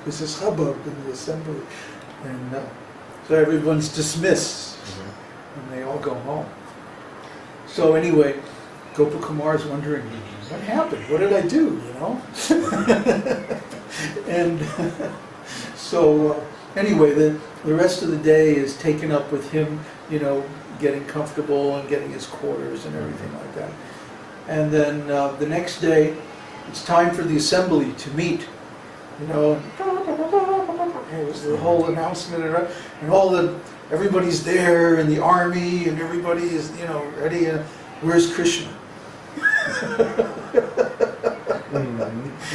There's this hubbub in the assembly. And so everyone's dismissed, and they all go home. So anyway, Gopakumar is wondering, what happened? What did I do, you know? And so anyway, the rest of the day is taken up with him, you know, getting comfortable and getting his quarters and everything like that. And then the next day, it's time for the assembly to meet, you know. It was the whole announcement, and everybody's there, and the army, and everybody is, you know, ready. Where's Krishna?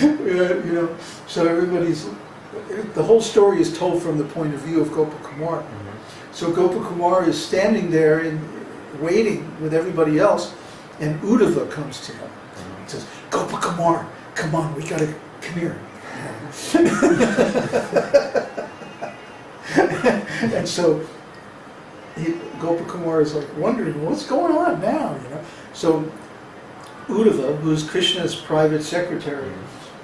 You know, so the whole story is told from the point of view of Gopakumar. So Gopakumar is standing there and waiting with everybody else, and Uddhava comes to him. He says, Gopakumar, come on, we gotta, come here. And so Gopakumar is like wondering, what's going on now, you know? So Uddhava, who's Krishna's private secretary,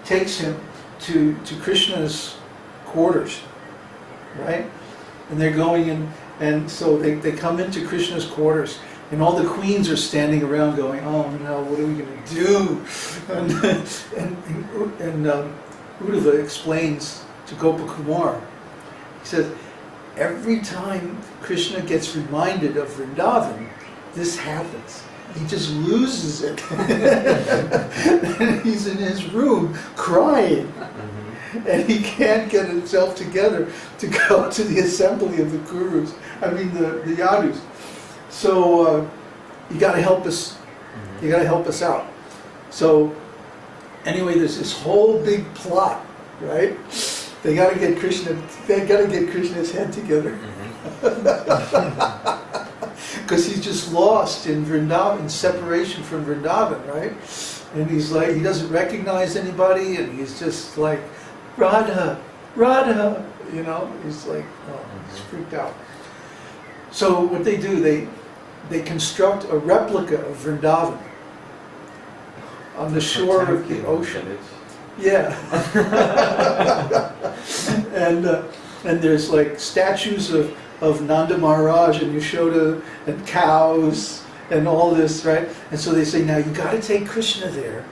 takes him to Krishna's quarters, right? And they're going in, and so they come into Krishna's quarters, and all the queens are standing around going, oh no, what are we going to do? And Uddhava explains to Gopakumar, he says, every time Krishna gets reminded of Vrindavan, this happens. He just loses it. And he's in his room crying. And he can't get himself together to go to the assembly of the Kurus, the Yadus. So you got to help us. You got to help us out. So anyway, there's this whole big plot, right? They got to get Krishna. They got to get Krishna's head together, because he's just lost in Vrindavan, separation from Vrindavan, right? And he's like, he doesn't recognize anybody, and he's just like, Radha, Radha, you know. He's like, oh, he's freaked out. So what they do, they construct a replica of Vrindavan on the shore of the ocean. Yeah. And there's like statues of Nanda Maharaj and Yashoda and cows and all this, right? And so they say, now you got to take Krishna there,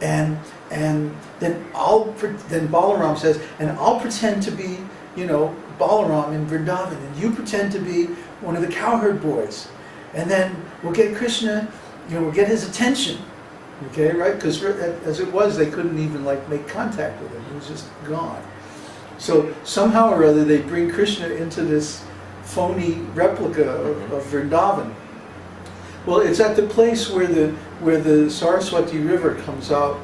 and then Balaram says, and I'll pretend to be, you know, Balaram in Vrindavan, and you pretend to be one of the cowherd boys, and then we'll get Krishna, you know, we'll get his attention. Okay, right? Because as it was, they couldn't even like make contact with him. He was just gone. So somehow or other, they bring Krishna into this phony replica of Vrindavan. Well, it's at the place where the Saraswati River comes out,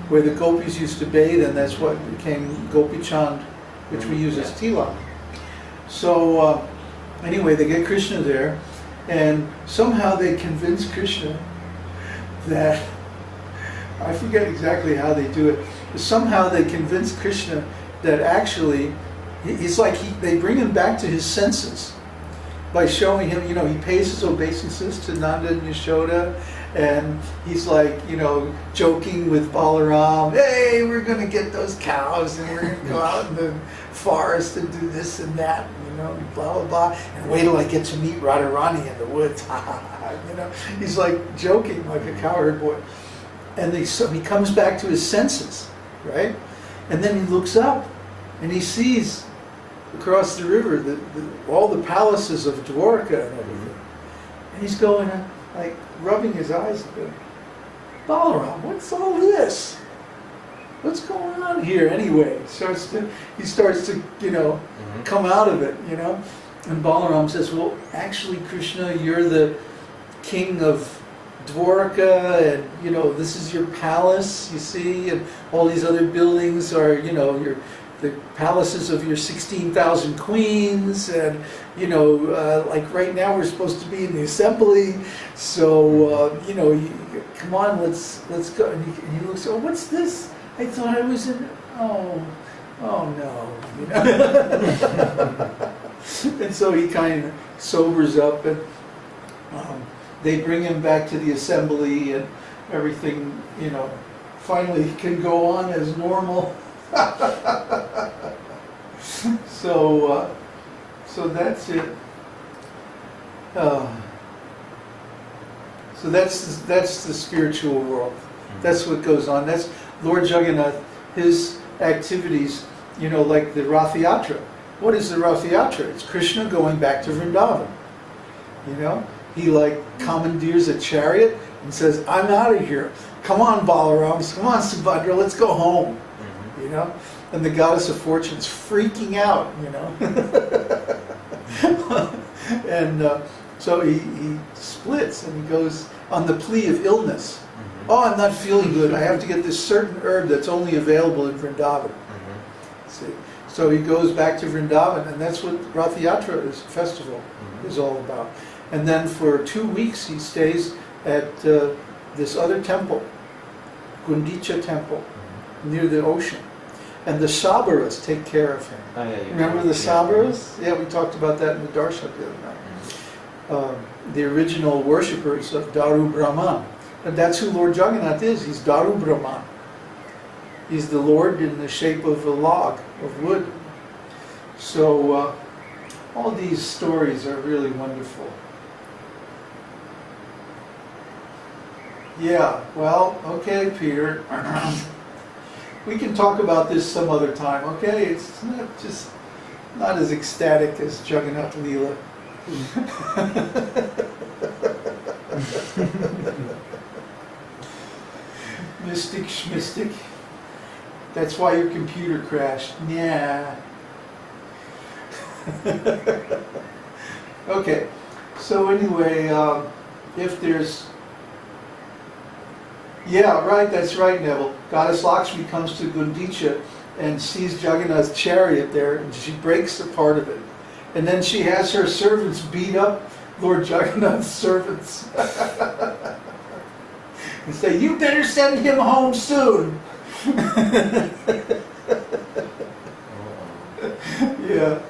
where the gopis used to bathe, and that's what became Gopi Chand, which we use as tilak. So anyway, they get Krishna there, and somehow they convince Krishna that, I forget exactly how they do it, but somehow they convince Krishna that actually, it's like they bring him back to his senses by showing him, you know, he pays his obeisances to Nanda and Yashoda, and he's like, you know, joking with Balaram, hey, we're going to get those cows, and we're going to go out in the forest and do this and that, you know, blah, blah, blah, and wait till I get to meet Radharani in the woods, you know. He's like joking like a cowherd boy. And so he comes back to his senses, right? And then he looks up, and he sees across the river all the palaces of Dwarka and everything. And he's going, like, rubbing his eyes a bit. Balaram, what's all this? What's going on here anyway? He starts to, you know, come out of it, you know. And Balaram says, well, actually, Krishna, you're the king of Dwarka, and, you know, this is your palace, you see, and all these other buildings are, you know, the palaces of your 16,000 queens, and, you know, like right now we're supposed to be in the assembly, so, you know, come on, let's go. And he looks, oh, what's this? I thought I was in, oh no, you know. And so he kind of sobers up, and they bring him back to the assembly, and everything, you know, finally can go on as normal. So that's it. So that's the spiritual world. That's what goes on. That's Lord Jagannath, his activities, like the Rath Yatra. What is the Rath Yatra? It's Krishna going back to Vrindavan. He commandeers a chariot and says, I'm out of here. Come on, Balaram. Come on, Subhadra. Let's go home. And the goddess of fortune's freaking out, And so he splits and he goes on the plea of illness. Oh, I'm not feeling good. I have to get this certain herb that's only available in Vrindavan. See? So he goes back to Vrindavan, and that's what Rath Yatra is, festival, is all about. And then for 2 weeks he stays at this other temple, Gundicha temple, near the ocean. And the Sabaras take care of him. Oh, yeah, Remember the Sabaras? Yeah, we talked about that in the Darshan the other night. The original worshippers of Daru Brahman. And that's who Lord Jagannath is. He's Daru Brahman. He's the Lord in the shape of a log of wood. So all these stories are really wonderful. Yeah, well, okay, Peter. We can talk about this some other time, okay? It's not as ecstatic as Jagannath Leela. Mystic schmistic. That's why your computer crashed. Yeah. Okay. So anyway, if there's... Yeah, right, that's right, Neville. Goddess Lakshmi comes to Gundicha and sees Jagannath's chariot there, and she breaks a part of it. And then she has her servants beat up Lord Jagannath's servants. And say, you better send him home soon. Yeah.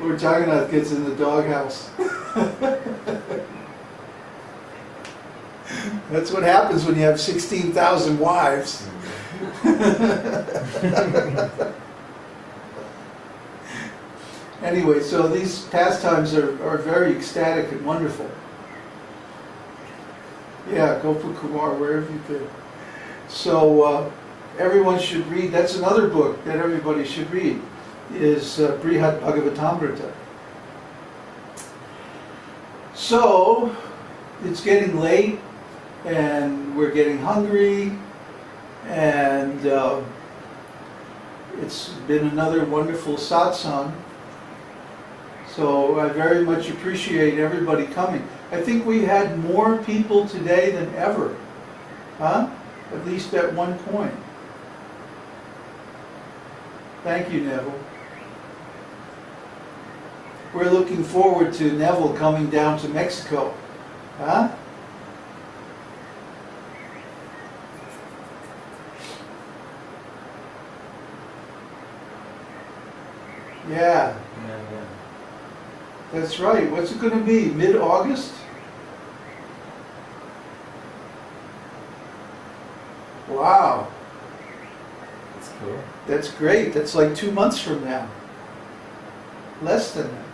Lord Jagannath gets in the doghouse. That's what happens when you have 16,000 wives. Anyway, so these pastimes are very ecstatic and wonderful. Yeah, Gopal Kumar, wherever you've been. So everyone should read, that's another book that everybody should read, is Brihad Bhagavatamrita. So, it's getting late, and we're getting hungry, and it's been another wonderful satsang. So I very much appreciate everybody coming. I think we had more people today than ever, huh? At least at one point. Thank you, Neville. We're looking forward to Neville coming down to Mexico, huh? Yeah. That's right. What's it going to be? Mid-August? Wow. That's cool. That's great. That's like 2 months from now. Less than that.